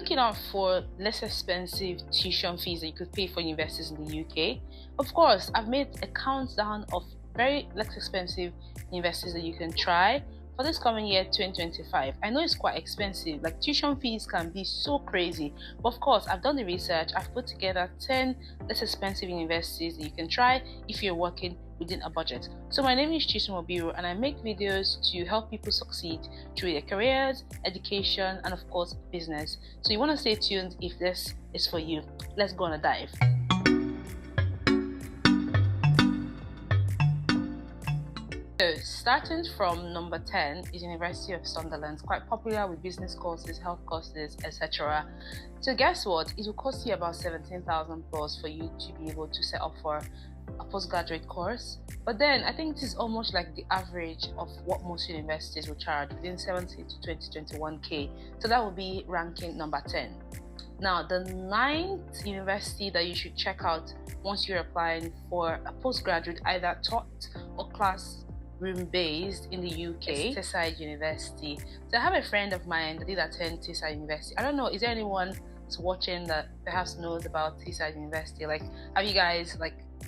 looking out for less expensive tuition fees that you could pay for universities in the UK, of course, I've made a countdown of very less expensive universities that you can try for this coming year 2025. I know it's quite expensive, like tuition fees can be so crazy, but of course I've done the research. I've put together 10 less expensive universities that you can try if you're working within a budget. So my name is Chisom and I make videos to help people succeed through their careers, education, and of course business. So you want to stay tuned if this is for you. Let's go on a dive. So starting from number 10 is University of Sunderland, quite popular with business courses, health courses, etc. So guess what? It will cost you about 17,000 plus for you to be able to set up for a postgraduate course. But then I think this is almost like the average of what most universities will charge, within 70 to 21k. So that will be ranking number 10. Now, the 9th university that you should check out once you're applying for a postgraduate, either taught or classroom based in the UK, is Teesside University. So I have a friend of mine that did attend Teesside University. I don't know, is there anyone that's watching that perhaps knows about Teesside University? Like, have you guys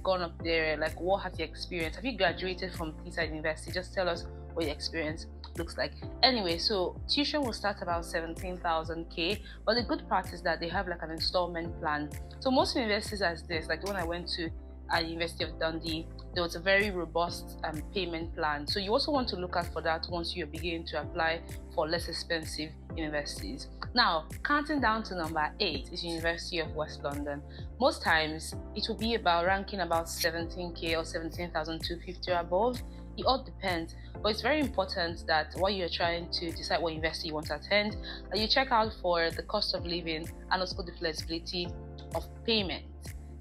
gone up there? Like, what has your experience? Have you graduated from Teesside University? Just tell us what your experience looks like. Anyway, so tuition will start about 17,000k, but the good part is that they have like an installment plan. So most universities as this, like the one I went to at University of Dundee, there was a very robust payment plan. So you also want to look out for that once you're beginning to apply for less expensive universities. Now, counting down to number 8 is University of West London. Most times it will be about ranking about 17k or 17,250 or above. It all depends, but it's very important that while you're trying to decide what university you want to attend, that you check out for the cost of living and also the flexibility of payment.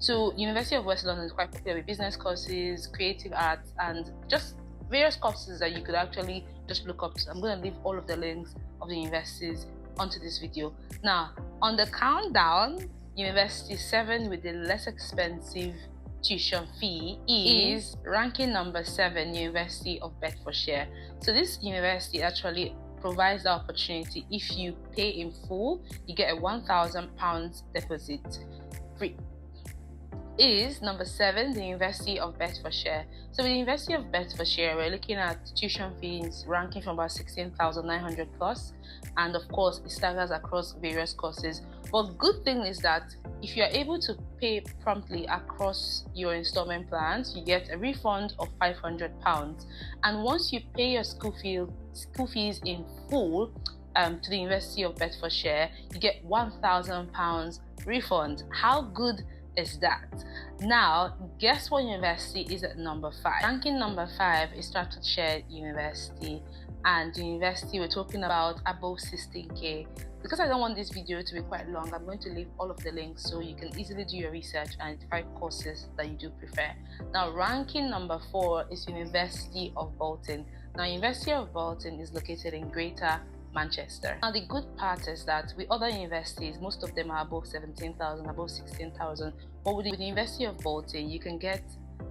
So University of West London is quite popular with business courses, creative arts, and just various courses that you could actually just look up to. I'm going to leave all of the links of the universities onto this video. Now, on the countdown, University 7 with the less expensive tuition fee is ranking number 7, University of Bedfordshire. So this university actually provides the opportunity, if you pay in full, you get a £1,000 deposit free. Is number 7, the University of Bedfordshire. So with the University of Bedfordshire, we're looking at tuition fees ranking from about 16,900 plus, and of course it staggers across various courses. But good thing is that if you're able to pay promptly across your installment plans, you get a refund of £500. And once you pay your school fees in full to the University of Bedfordshire, you get £1,000 refund. How good is that? Now, guess what university is at number 5? Ranking number 5 is Staffordshire University, and the university we're talking about above 16k. Because I don't want this video to be quite long, I'm going to leave all of the links so you can easily do your research and identify courses that you do prefer. Now, ranking number 4 is University of Bolton. Now, University of Bolton is located in Greater Manchester. Now, the good part is that with other universities, most of them are above 17,000, above 16,000. But with the University of Bolton, you can get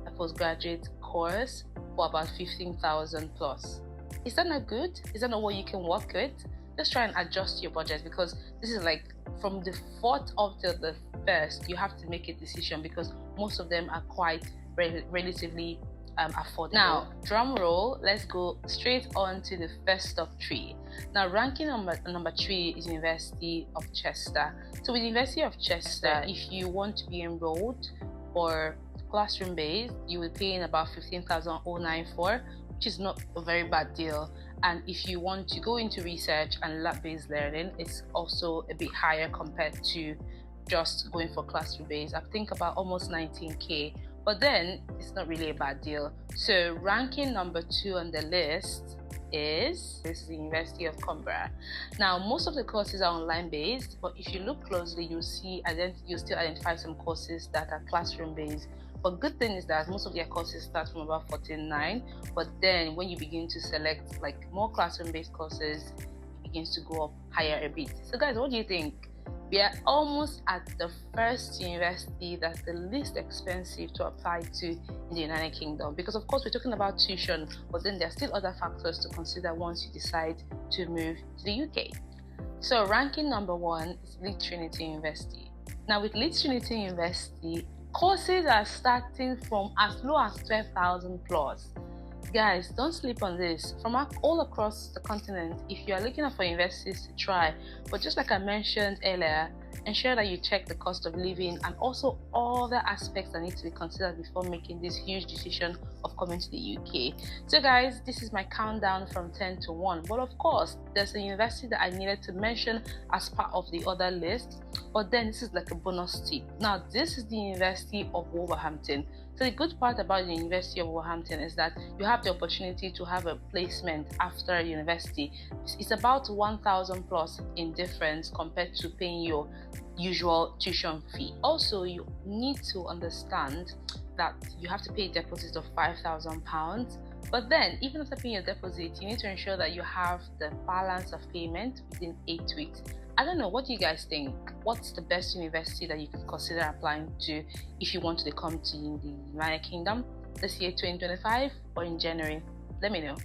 a postgraduate course for about 15,000 plus. Is that not good? Is that not what you can work with? Just try and adjust your budget, because this is like from the 4th up till the 1st, you have to make a decision because most of them are quite relatively affordable. Now, drum roll, let's go straight on to the first of 3. Now, ranking number 3 is University of Chester. So with University of Chester, if you want to be enrolled for classroom based, you will pay in about 15,094, which is not a very bad deal. And if you want to go into research and lab-based learning, it's also a bit higher compared to just going for classroom based. I think about almost 19k. But then it's not really a bad deal. So ranking number 2 on the list is the University of Cumbria. Now, most of the courses are online based, but if you look closely, you'll still identify some courses that are classroom based. But good thing is that most of their courses start from about 14,900, but then when you begin to select like more classroom based courses, it begins to go up higher a bit. So guys, what do you think? We are almost at the first university that's the least expensive to apply to in the United Kingdom, because of course we're talking about tuition, but then there are still other factors to consider once you decide to move to the UK. So ranking number 1 is Leeds Trinity University. Now with Leeds Trinity University, courses are starting from as low as 12,000 plus. Guys, don't sleep on this. From all across the continent, if you are looking for universities to try, but just like I mentioned earlier, ensure that you check the cost of living and also all the aspects that need to be considered before making this huge decision of coming to the UK. So guys, this is my countdown from 10 to 1. But of course, there's a university that I needed to mention as part of the other list, but then this is like a bonus tip. Now, this is the University of Wolverhampton. So the good part about the University of Wolverhampton is that you have the opportunity to have a placement after university. It's about 1,000 plus in difference compared to paying your usual tuition fee. Also, you need to understand that you have to pay a deposit of £5,000. But then, even after paying your deposit, you need to ensure that you have the balance of payment within 8 weeks. I don't know, what do you guys think? What's the best university that you could consider applying to if you want to come to the United Kingdom this year 2025 or in January? Let me know.